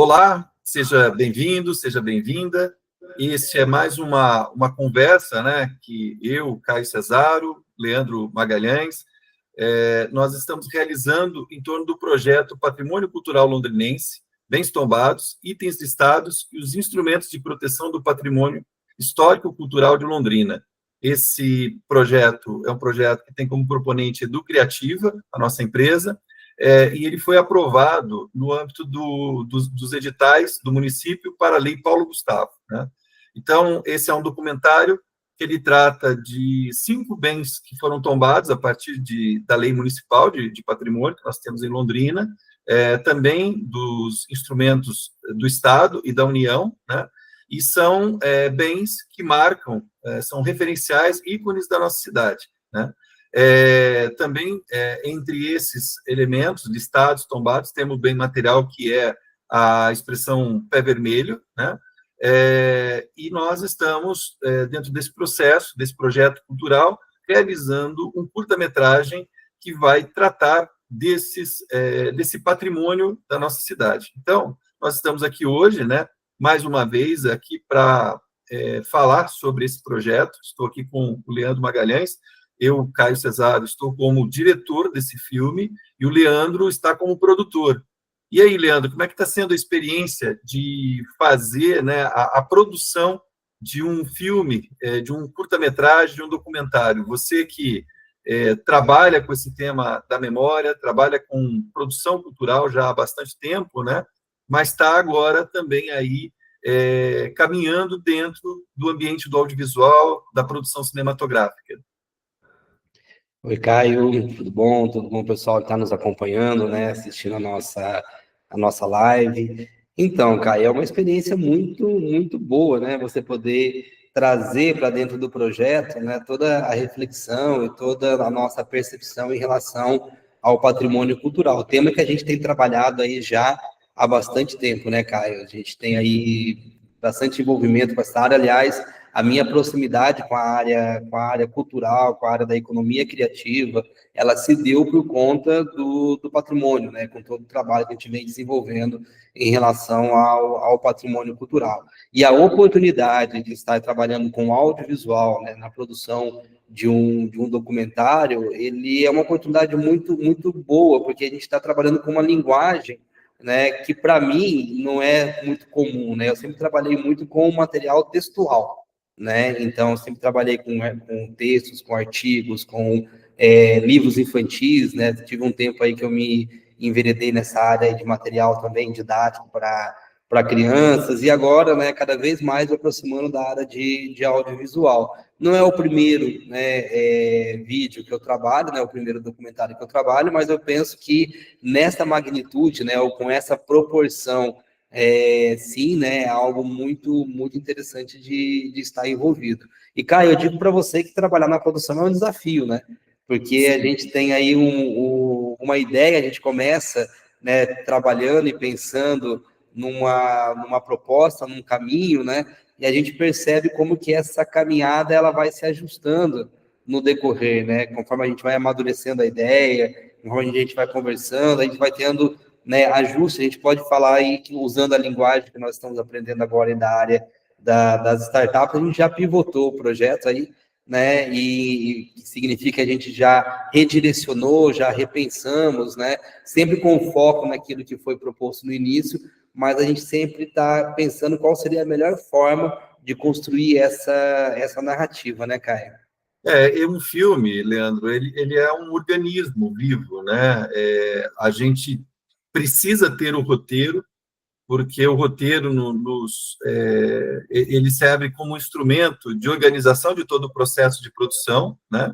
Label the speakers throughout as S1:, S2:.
S1: Olá, seja bem-vindo, seja bem-vinda. Este é mais uma conversa, né, que eu, Caio Cesaro, Leandro Magalhães, nós estamos realizando em torno do projeto Patrimônio Cultural Londrinense, Bens Tombados, Itens Listados e os Instrumentos de Proteção do Patrimônio Histórico-Cultural de Londrina. Esse projeto é um projeto que tem como proponente Educriativa, a nossa empresa, e ele foi aprovado no âmbito dos editais do município para a Lei Paulo Gustavo, né? Então, esse é um documentário que ele trata de 5 bens que foram tombados a partir da Lei Municipal de Patrimônio, que nós temos em Londrina, também dos instrumentos do Estado e da União, né? E são bens que marcam, são referenciais, ícones da nossa cidade, né? Também, entre esses elementos listados, tombados, temos o bem material, que é a expressão pé vermelho, né? E nós estamos, dentro desse processo, desse projeto cultural, realizando um curta-metragem que vai tratar desse patrimônio da nossa cidade. Então, nós estamos aqui hoje, né, mais uma vez, aqui para falar sobre esse projeto. Estou aqui com o Leandro Magalhães. Eu, Caio Cesaro, estou como diretor desse filme e o Leandro está como produtor. E aí, Leandro, como é que está sendo a experiência de fazer, né, a produção de um filme, de um curta-metragem, de um documentário? Você que trabalha com esse tema da memória, trabalha com produção cultural já há bastante tempo, né? Mas está agora também aí caminhando dentro do ambiente do audiovisual, da produção cinematográfica.
S2: Oi, Caio, tudo bom? Tudo bom, pessoal que está nos acompanhando, né? Assistindo a nossa live. Então, Caio, é uma experiência muito boa, né? Você poder trazer para dentro do projeto, né, toda a reflexão e toda a nossa percepção em relação ao patrimônio cultural. Tema que a gente tem trabalhado aí já há bastante tempo, né, Caio? A gente tem aí bastante envolvimento com essa área. Aliás, a minha proximidade com a área cultural, com a área da economia criativa, ela se deu por conta do patrimônio, né, com todo o trabalho que a gente vem desenvolvendo em relação ao patrimônio cultural. E a oportunidade de estar trabalhando com audiovisual, né, na produção de um documentário, ele é uma oportunidade muito boa, porque a gente está trabalhando com uma linguagem, né, que para mim não é muito comum, né? Eu sempre trabalhei muito com material textual, né? Então, eu sempre trabalhei com textos, com artigos, com livros infantis, né? Tive um tempo aí que eu me enveredei nessa área de material também didático para crianças, e agora, né, cada vez mais me aproximando da área de audiovisual. Não é o primeiro, né, vídeo que eu trabalho, né, o primeiro documentário que eu trabalho, mas eu penso que nessa magnitude, né, ou com essa proporção, sim, né, é algo muito interessante de estar envolvido. E, Caio, eu digo para você que trabalhar na produção é um desafio, né? Porque a gente tem aí uma ideia, a gente começa, né, trabalhando e pensando numa proposta, num caminho, né? E a gente percebe como que essa caminhada ela vai se ajustando no decorrer, né? Conforme a gente vai amadurecendo a ideia, conforme a gente vai conversando, a gente vai tendo, né, ajuste. A gente pode falar aí que, usando a linguagem que nós estamos aprendendo agora da área das startups, a gente já pivotou o projeto aí, né? E significa que a gente já redirecionou, já repensamos, né? Sempre com foco naquilo que foi proposto no início, mas a gente sempre está pensando qual seria a melhor forma de construir essa narrativa, né, Caio?
S1: Um filme, Leandro, ele é um organismo vivo, né? A gente precisa ter o roteiro, porque o roteiro ele serve como instrumento de organização de todo o processo de produção, né?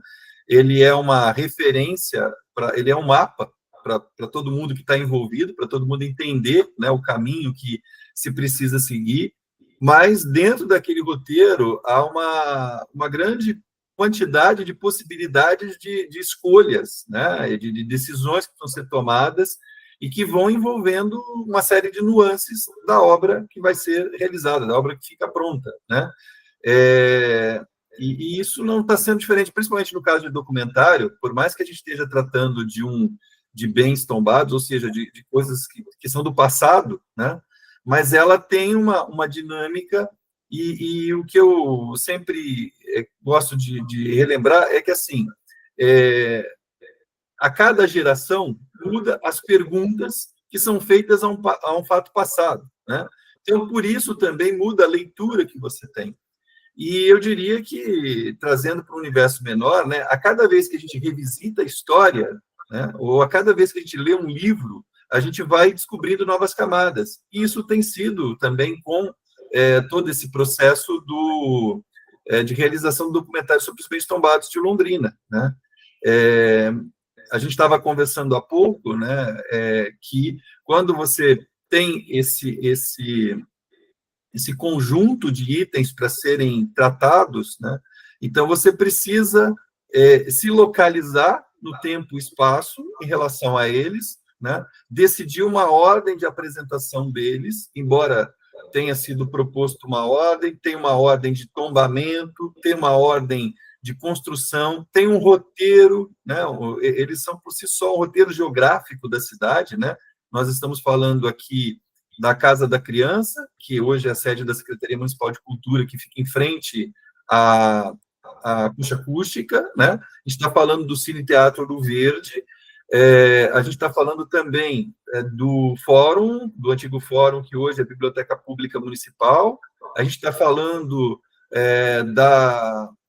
S1: Ele é uma referência, ele é um mapa para todo mundo que está envolvido, para todo mundo entender, né, o caminho que se precisa seguir, mas dentro daquele roteiro há uma grande quantidade de possibilidades de escolhas, né, de decisões que vão ser tomadas e que vão envolvendo uma série de nuances da obra que vai ser realizada, da obra que fica pronta, né? E isso não está sendo diferente, principalmente no caso de documentário, por mais que a gente esteja tratando de bens tombados, ou seja, de coisas que são do passado, né? mas ela tem uma dinâmica, e o que eu sempre gosto de relembrar é que, assim, a cada geração muda as perguntas que são feitas a um fato passado, né? Então, por isso também muda a leitura que você tem. E eu diria que, trazendo para o universo menor, né, a cada vez que a gente revisita a história, né, ou a cada vez que a gente lê um livro, a gente vai descobrindo novas camadas. E isso tem sido também com todo esse processo de realização do documentário sobre os bens tombados de Londrina, né? A gente estava conversando há pouco, né, que quando você tem esse conjunto de itens para serem tratados, né, então você precisa se localizar no tempo e espaço em relação a eles, né, decidir uma ordem de apresentação deles, embora tenha sido proposto uma ordem, tem uma ordem de tombamento, tem uma ordem de construção, tem um roteiro, né? Eles são por si só um roteiro geográfico da cidade, né? Nós estamos falando aqui da Casa da Criança, que hoje é a sede da Secretaria Municipal de Cultura, que fica em frente à Concha Acústica, né? A gente está falando do Cine Teatro do Verde, a gente está falando também do fórum, do antigo fórum, que hoje é a Biblioteca Pública Municipal, a gente está falando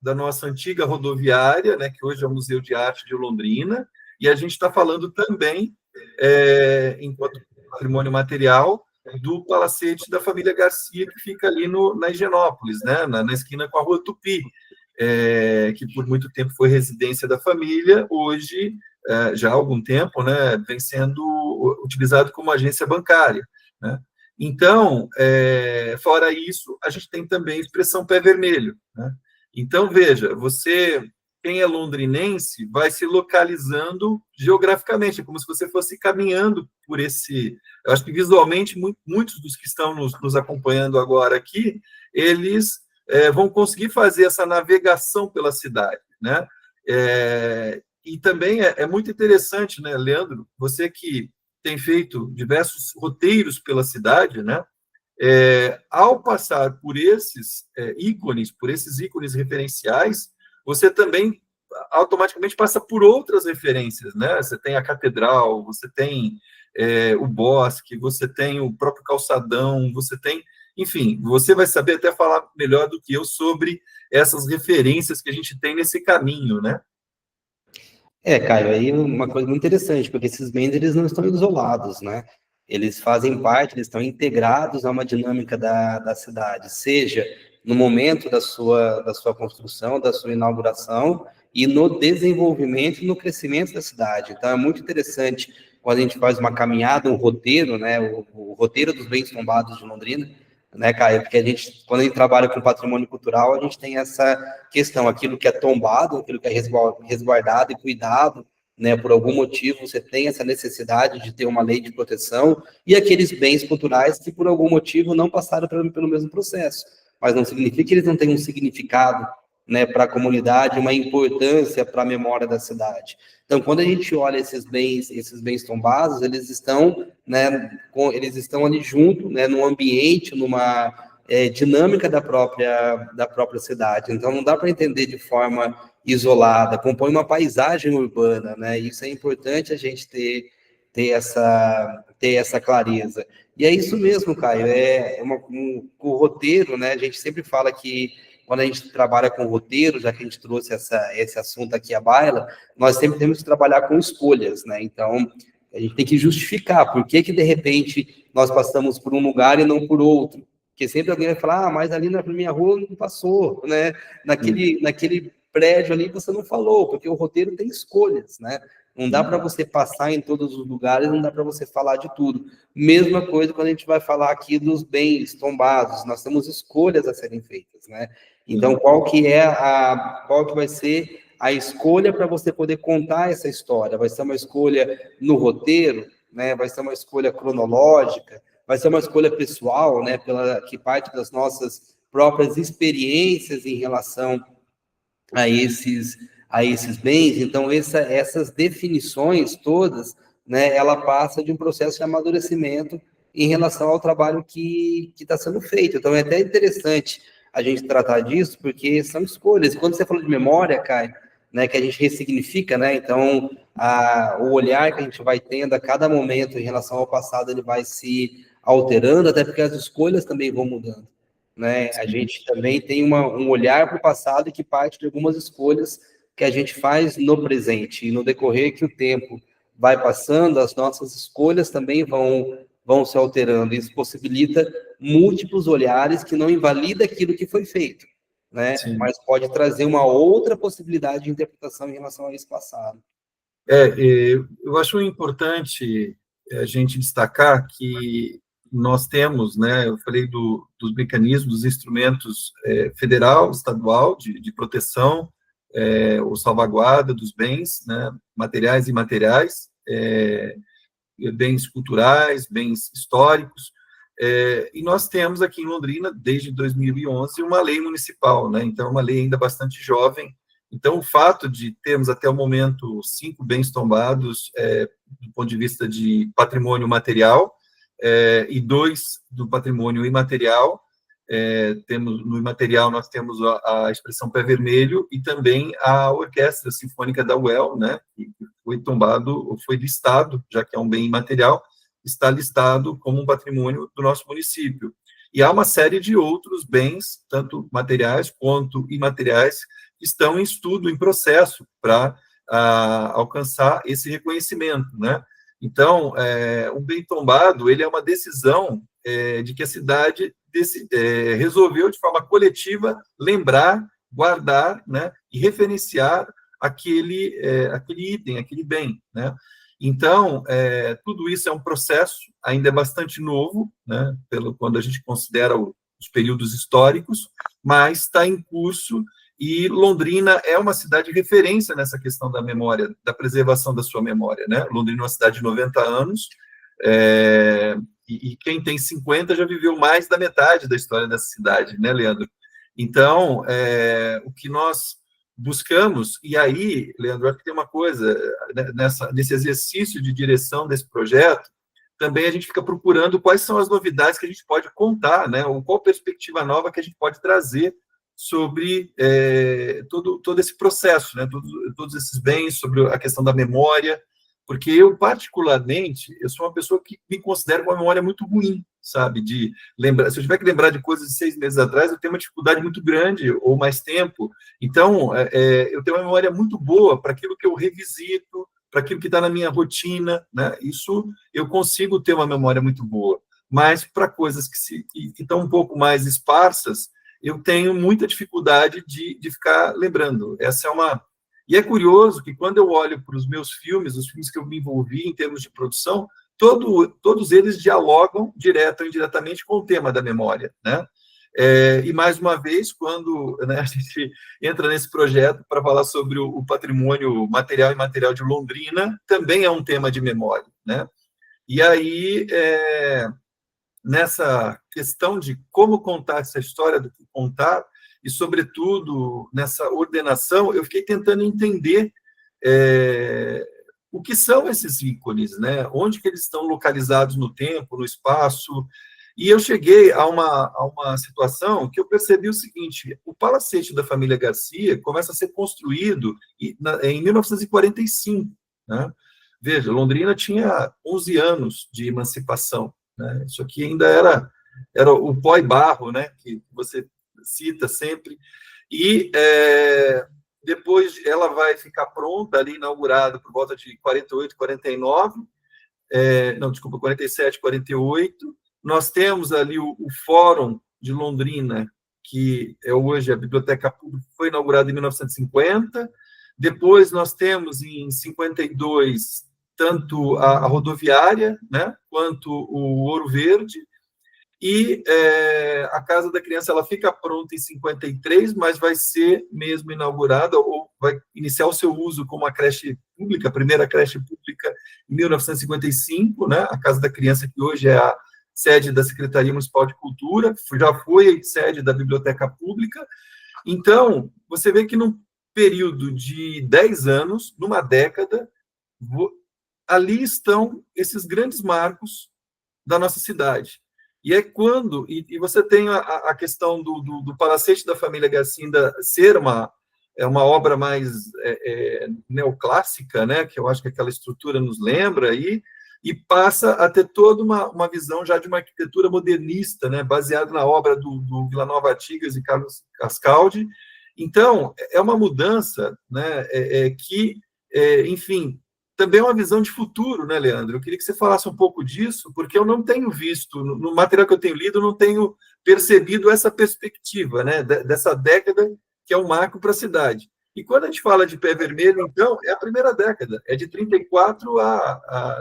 S1: da nossa antiga rodoviária, né, que hoje é o Museu de Arte de Londrina, e a gente está falando também, enquanto patrimônio material, do palacete da família Garcia, que fica ali na Higienópolis, né, na esquina com a Rua Tupi, que por muito tempo foi residência da família, hoje, já há algum tempo, né, vem sendo utilizado como agência bancária, né? Então, fora isso, a gente tem também a expressão pé vermelho, né? Então, veja, quem é londrinense, vai se localizando geograficamente, é como se você fosse caminhando por esse... Eu acho que, visualmente, muitos dos que estão nos acompanhando agora aqui, eles vão conseguir fazer essa navegação pela cidade, né? E também é muito interessante, né, Leandro, você que tem feito diversos roteiros pela cidade, né? Ao passar por esses ícones referenciais, você também automaticamente passa por outras referências, né? Você tem a catedral, você tem o bosque, você tem o próprio calçadão, você tem, enfim, você vai saber até falar melhor do que eu sobre essas referências que a gente tem nesse caminho, né?
S2: Caio, aí uma coisa muito interessante, porque esses bens, eles não estão isolados, né? Eles fazem parte, eles estão integrados a uma dinâmica da cidade, seja no momento da sua construção, da sua inauguração, e no desenvolvimento e no crescimento da cidade. Então, é muito interessante quando a gente faz uma caminhada, um roteiro, né? O roteiro dos bens tombados de Londrina, né, Caio? Porque quando a gente trabalha com patrimônio cultural, a gente tem essa questão, aquilo que é tombado, aquilo que é resguardado e cuidado, né, por algum motivo você tem essa necessidade de ter uma lei de proteção, e aqueles bens culturais que por algum motivo não passaram pelo mesmo processo, mas não significa que eles não tenham um significado, né, para a comunidade, uma importância para a memória da cidade. Então, quando a gente olha esses bens tombados, eles estão, né, eles estão ali junto, né, num ambiente, numa dinâmica da própria cidade. Então, não dá para entender de forma isolada, compõe uma paisagem urbana, né? Isso é importante a gente ter essa clareza. E é isso mesmo, Caio, o roteiro, né? A gente sempre fala que quando a gente trabalha com roteiro, já que a gente trouxe esse assunto aqui à baila, nós sempre temos que trabalhar com escolhas, né? Então, a gente tem que justificar por que de repente nós passamos por um lugar e não por outro. Porque sempre alguém vai falar, mas ali na minha rua não passou, né? Naquele prédio ali você não falou, porque o roteiro tem escolhas, né? Não dá para você passar em todos os lugares, não dá para você falar de tudo. Mesma coisa quando a gente vai falar aqui dos bens tombados, nós temos escolhas a serem feitas, né? Então, qual que vai ser a escolha para você poder contar essa história? Vai ser uma escolha no roteiro, né? Vai ser uma escolha cronológica, vai ser uma escolha pessoal, né? Que parte das nossas próprias experiências em relação a esses bens. Então, essas definições todas, né, ela passa de um processo de amadurecimento em relação ao trabalho que está sendo feito. Então, é até interessante a gente tratar disso, porque são escolhas. E quando você falou de memória, Caio, né, que a gente ressignifica, né? Então, o olhar que a gente vai tendo a cada momento em relação ao passado, ele vai se alterando, até porque as escolhas também vão mudando, né? A gente também tem um olhar para o passado que parte de algumas escolhas que a gente faz no presente, e no decorrer que o tempo vai passando, as nossas escolhas também vão se alterando. Isso possibilita múltiplos olhares que não invalida aquilo que foi feito, né?
S1: Sim.
S2: Mas pode trazer uma outra possibilidade de interpretação em relação a esse passado.
S1: Eu acho importante a gente destacar que nós temos, né, eu falei dos mecanismos, dos instrumentos federal, estadual, de proteção, ou salvaguarda dos bens, né, materiais e imateriais, bens culturais, bens históricos, e nós temos aqui em Londrina, desde 2011, uma lei municipal, né, então uma lei ainda bastante jovem. Então, o fato de termos até o momento 5 bens tombados, do ponto de vista de patrimônio material, e 2 do patrimônio imaterial, no imaterial nós temos a expressão Pé Vermelho e também a Orquestra Sinfônica da UEL, né, que foi tombado, ou foi listado, já que é um bem imaterial, está listado como um patrimônio do nosso município. E há uma série de outros bens, tanto materiais quanto imateriais, que estão em estudo, em processo, para alcançar esse reconhecimento, né? Então, um bem tombado, ele é uma decisão de que a cidade resolveu, de forma coletiva, lembrar, guardar, né, e referenciar aquele item, aquele bem, né? Então, tudo isso é um processo, ainda é bastante novo, né, quando a gente considera os períodos históricos, mas está em curso, e Londrina é uma cidade de referência nessa questão da memória, da preservação da sua memória, né? Londrina é uma cidade de 90 anos, e quem tem 50 já viveu mais da metade da história dessa cidade, né, Leandro? Então, o que nós buscamos, e aí, Leandro, acho que tem uma coisa, nesse exercício de direção desse projeto, também a gente fica procurando quais são as novidades que a gente pode contar, né, ou qual perspectiva nova que a gente pode trazer sobre todo esse processo, né, todos esses bens, sobre a questão da memória, porque eu, particularmente, eu sou uma pessoa que me considero com uma memória muito ruim, sabe, de lembrar, se eu tiver que lembrar de coisas de 6 meses atrás, eu tenho uma dificuldade muito grande, ou mais tempo, então, eu tenho uma memória muito boa para aquilo que eu revisito, para aquilo que está na minha rotina, né, isso eu consigo ter uma memória muito boa, mas para coisas que estão um pouco mais esparsas, eu tenho muita dificuldade de ficar lembrando. E é curioso que, quando eu olho para os meus filmes, os filmes que eu me envolvi em termos de produção, todos eles dialogam, direto ou indiretamente, com o tema da memória, né? E, mais uma vez, quando, né, a gente entra nesse projeto para falar sobre o patrimônio material e imaterial de Londrina, também é um tema de memória, né? E aí, nessa questão de como contar essa história, do que contar, e, sobretudo, nessa ordenação, eu fiquei tentando entender o que são esses ícones, né? Onde que eles estão localizados no tempo, no espaço, e eu cheguei a uma situação que eu percebi o seguinte: o palacete da família Garcia começa a ser construído em 1945, né? Veja, Londrina tinha 11 anos de emancipação, né? Isso aqui ainda era o pó e barro, né, que você cita sempre, e depois ela vai ficar pronta, ali inaugurada por volta de 48, 49, não, desculpa, 47, 48, nós temos ali o Fórum de Londrina, que é hoje a Biblioteca Pública, foi inaugurada em 1950, depois nós temos em 52 tanto a rodoviária, né, quanto o Ouro Verde, e a Casa da Criança ela fica pronta em 53, mas vai ser mesmo inaugurada, ou vai iniciar o seu uso como a creche pública, a primeira creche pública, em 1955, né? A Casa da Criança, que hoje é a sede da Secretaria Municipal de Cultura, já foi sede da Biblioteca Pública. Então, você vê que num período de 10 anos, numa década, ali estão esses grandes marcos da nossa cidade. E é quando, e você tem a questão do Palacete da Família Gacinda ser uma obra mais neoclássica, né, que eu acho que aquela estrutura nos lembra, e passa a ter toda uma visão já de uma arquitetura modernista, né, baseada na obra do Vila Nova Artigas e Carlos Cascaldi. Então, é uma mudança, né, enfim, também é uma visão de futuro, né, Leandro? Eu queria que você falasse um pouco disso, porque eu não tenho visto, no material que eu tenho lido, não tenho percebido essa perspectiva, né, dessa década que é um marco para a cidade. E quando a gente fala de Pé Vermelho, então, é a primeira década, é de 34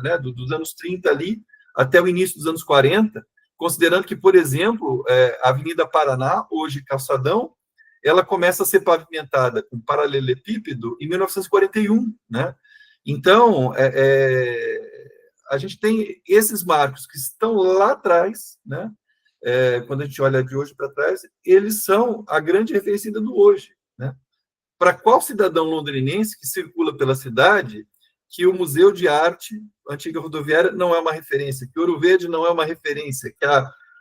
S1: né, dos anos 30 ali, até o início dos anos 40, considerando que, por exemplo, a Avenida Paraná, hoje Calçadão, ela começa a ser pavimentada com paralelepípedo em 1941, né? Então, a gente tem esses marcos que estão lá atrás, né? Quando a gente olha de hoje para trás, eles são a grande referência ainda do hoje, né? Para qual cidadão londrinense que circula pela cidade que o Museu de Arte, a antiga rodoviária, não é uma referência, que Ouro Verde não é uma referência, que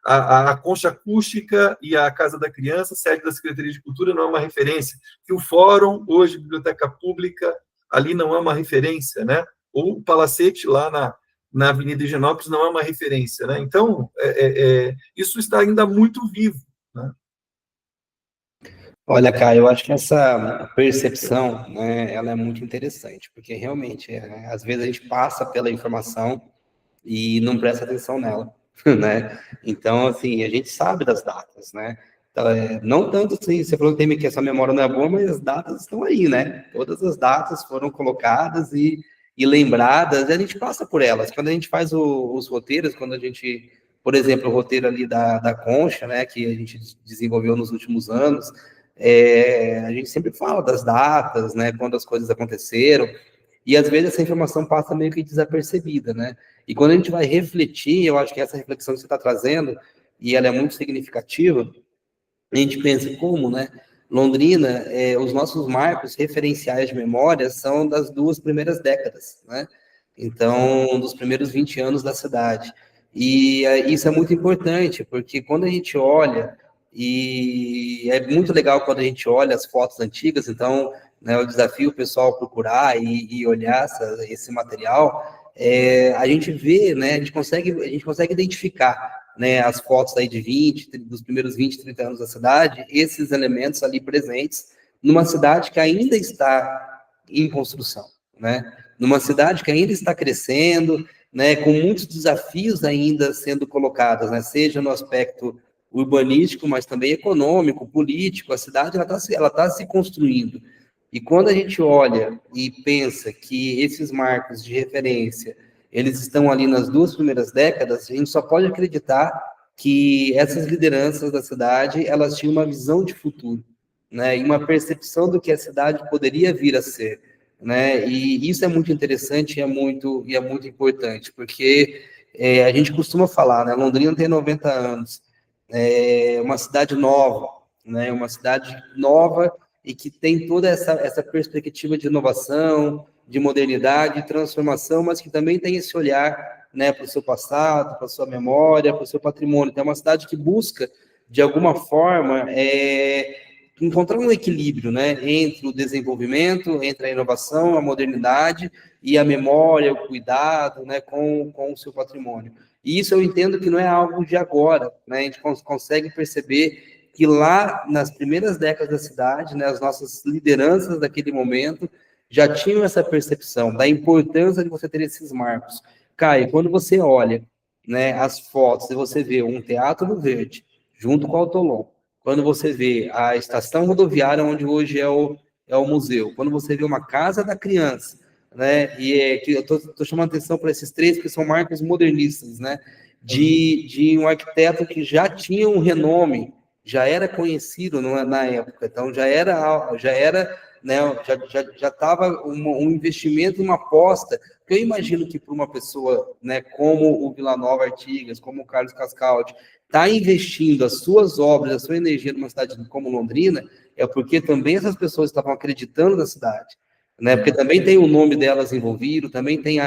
S1: a Concha Acústica e a Casa da Criança, sede da Secretaria de Cultura, não é uma referência, que o Fórum, hoje Biblioteca Pública, ali não é uma referência, né? Ou o Palacete, lá na Avenida Higienópolis, não é uma referência, né? Então, isso está ainda muito vivo, né?
S2: Olha, Caio, eu acho que essa percepção, né, ela é muito interessante, porque realmente, às vezes a gente passa pela informação e não presta atenção nela, né? Então, assim, a gente sabe das datas, né? Então, não tanto assim, você falou que essa memória não é boa, mas as datas estão aí, né? Todas as datas foram colocadas e lembradas, e a gente passa por elas. Quando a gente faz os roteiros, quando a gente, por exemplo, o roteiro ali da Concha, né, que a gente desenvolveu nos últimos anos, a gente sempre fala das datas, né, quando as coisas aconteceram, e às vezes essa informação passa meio que desapercebida, né? E quando a gente vai refletir, eu acho que essa reflexão que você está trazendo, e ela é muito significativa, a gente pensa como, né? Londrina, os nossos marcos referenciais de memória são das 2 primeiras décadas, né? Então, dos primeiros 20 anos da cidade. E isso é muito importante, porque quando a gente olha, e é muito legal quando a gente olha as fotos antigas, então, né, eu desafio o pessoal a procurar e olhar esse material, a gente vê, né, a gente consegue identificar, né, as fotos aí de 20, dos primeiros 20, 30 anos da cidade, esses elementos ali presentes, numa cidade que ainda está em construção, né? Numa cidade que ainda está crescendo, né, com muitos desafios ainda sendo colocados, né, seja no aspecto urbanístico, mas também econômico, político, a cidade ela tá se construindo. E quando a gente olha e pensa que esses marcos de referência, eles estão ali nas 2 primeiras décadas, a gente só pode acreditar que essas lideranças da cidade, elas tinham uma visão de futuro, né, e uma percepção do que a cidade poderia vir a ser, né, e isso é muito interessante e é muito importante, porque a gente costuma falar, né, Londrina tem 90 anos, uma cidade nova, né, uma cidade nova e que tem toda essa perspectiva de inovação, de modernidade, de transformação, mas que também tem esse olhar, né, para o seu passado, para a sua memória, para o seu patrimônio. Então, é uma cidade que busca, de alguma forma, encontrar um equilíbrio, né, entre o desenvolvimento, entre a inovação, a modernidade e a memória, o cuidado, né, com o seu patrimônio. E isso eu entendo que não é algo de agora, né, a gente consegue perceber que lá nas primeiras décadas da cidade, né, as nossas lideranças daquele momento já tinham essa percepção da importância de você ter esses marcos. Caio, quando você olha, né, as fotos e você vê um Teatro no Verde, junto com o Autolon, quando você vê a estação rodoviária onde hoje é o museu, quando você vê uma Casa da Criança, né, e que eu estou chamando atenção para esses 3, que são marcos modernistas, né, de um arquiteto que já tinha um renome, já era conhecido na época, então já era, né, já estava um investimento, uma aposta, que eu imagino que para uma pessoa, né, como o Vila Nova Artigas, como o Carlos Cascaldi, está investindo as suas obras, a sua energia numa cidade como Londrina, é porque também essas pessoas estavam acreditando na cidade, né, porque também tem o nome delas envolvido, também tem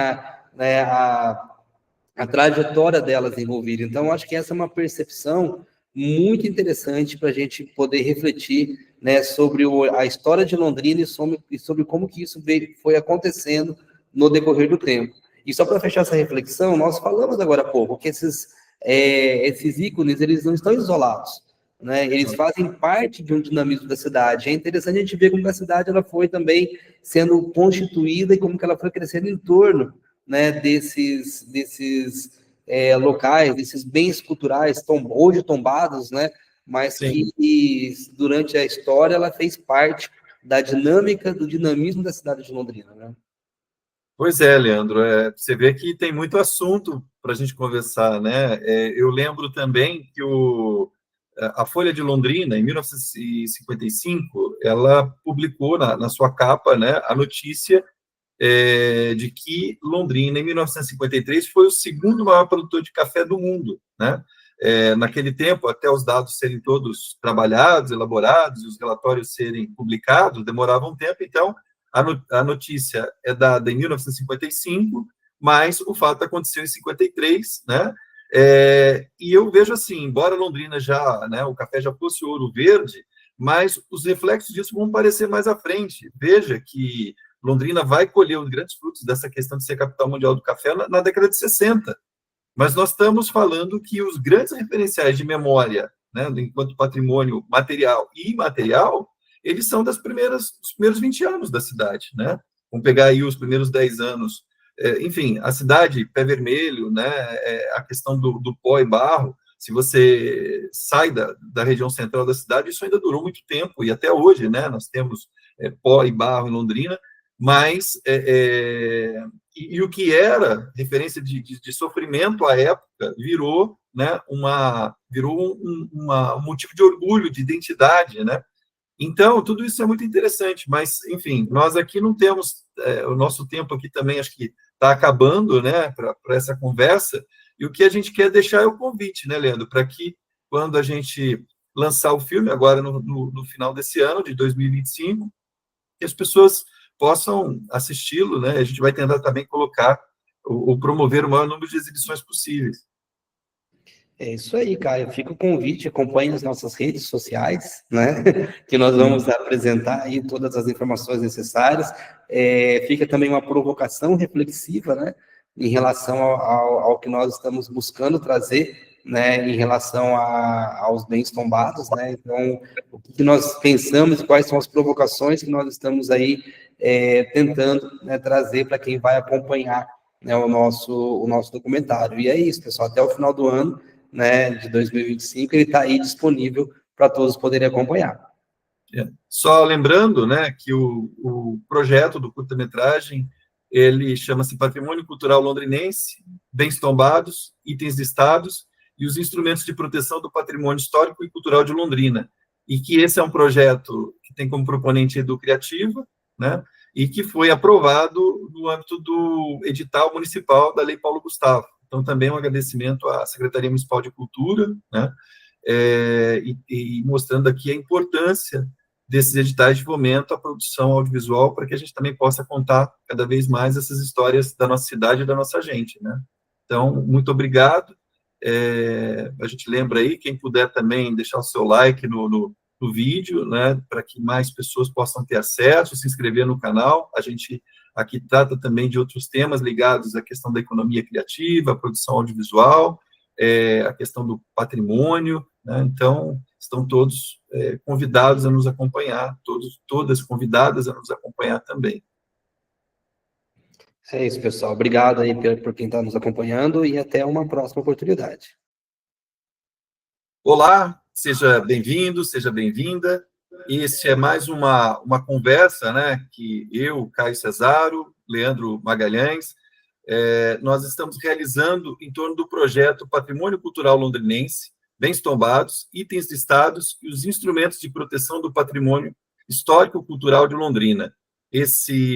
S2: a trajetória delas envolvida. Então, acho que essa é uma percepção muito interessante para a gente poder refletir, né, sobre a história de Londrina e sobre como que isso foi acontecendo no decorrer do tempo. E só para fechar essa reflexão, nós falamos agora há pouco que esses ícones, eles não estão isolados, né? Eles fazem parte de um dinamismo da cidade. É interessante a gente ver como a cidade ela foi também sendo constituída e como que ela foi crescendo em torno, né, desses locais, desses bens culturais, hoje tombados, né, mas
S1: Sim.
S2: que durante a história ela fez parte da dinâmica, do dinamismo da cidade de Londrina, né?
S1: Pois é, Leandro, você vê que tem muito assunto para a gente conversar, né? Eu lembro também que a Folha de Londrina, em 1955, ela publicou na sua capa, né, a notícia de que Londrina, em 1953, foi o segundo maior produtor de café do mundo, né? Naquele tempo, até os dados serem todos trabalhados, elaborados, e os relatórios serem publicados, demorava um tempo, então a notícia é dada em 1955, mas o fato aconteceu em 53, né? E eu vejo assim, embora Londrina já, né, o café já fosse ouro verde, mas os reflexos disso vão aparecer mais à frente. Veja que Londrina vai colher os grandes frutos dessa questão de ser capital mundial do café na década de 60. Mas nós estamos falando que os grandes referenciais de memória, né, enquanto patrimônio material e imaterial, eles são dos primeiros 20 anos da cidade, né? Vamos pegar aí os primeiros 10 anos. Enfim, a cidade, pé vermelho, né, a questão do pó e barro, se você sai da região central da cidade, isso ainda durou muito tempo, e até hoje, né, nós temos pó e barro em Londrina, mas e o que era referência de sofrimento à época virou, né, um motivo de orgulho, de identidade, né? Então, tudo isso é muito interessante, mas, enfim, nós aqui não temos, o nosso tempo aqui também acho que está acabando, né, para essa conversa, e o que a gente quer deixar é o convite, né, Leandro, para que, quando a gente lançar o filme, agora no final desse ano, de 2025, que as pessoas possam assisti-lo, né? A gente vai tentar também colocar ou promover o maior número de exibições possíveis.
S2: É isso aí, Caio. Fica o convite, acompanhe as nossas redes sociais, né? Que nós vamos apresentar aí todas as informações necessárias. Fica também uma provocação reflexiva, né? Em relação ao que nós estamos buscando trazer, né? Em relação aos bens tombados, né? Então, o que nós pensamos e quais são as provocações que nós estamos aí tentando, né, trazer para quem vai acompanhar, né, o nosso documentário. E é isso, pessoal. Até o final do ano, né, de 2025, ele está aí disponível para todos poderem acompanhar.
S1: Só lembrando, né, que o projeto do curta-metragem, ele chama-se Patrimônio Cultural Londrinense, Bens Tombados, Itens Listados e os Instrumentos de Proteção do Patrimônio Histórico e Cultural de Londrina. E que esse é um projeto que tem como proponente Educriativa, né, e que foi aprovado no âmbito do edital municipal da Lei Paulo Gustavo. Então, também um agradecimento à Secretaria Municipal de Cultura, né, e mostrando aqui a importância desses editais de fomento à produção audiovisual, para que a gente também possa contar cada vez mais essas histórias da nossa cidade e da nossa gente, né? Então, muito obrigado. A gente lembra aí, quem puder também deixar o seu like no vídeo, né, para que mais pessoas possam ter acesso, se inscrever no canal. A gente aqui trata também de outros temas ligados à questão da economia criativa, a produção audiovisual, a questão do patrimônio, né? Então, estão todos convidados a nos acompanhar, todas convidadas a nos acompanhar também.
S2: É isso, pessoal. Obrigado aí por quem está nos acompanhando e até uma próxima oportunidade.
S1: Olá, seja bem-vindo, seja bem-vinda. Este é mais uma conversa, né, que eu, Caio Cesaro, Leandro Magalhães, nós estamos realizando em torno do projeto Patrimônio Cultural Londrinense, Bens Tombados, Itens Listados e os Instrumentos de Proteção do Patrimônio Histórico-Cultural de Londrina. Esse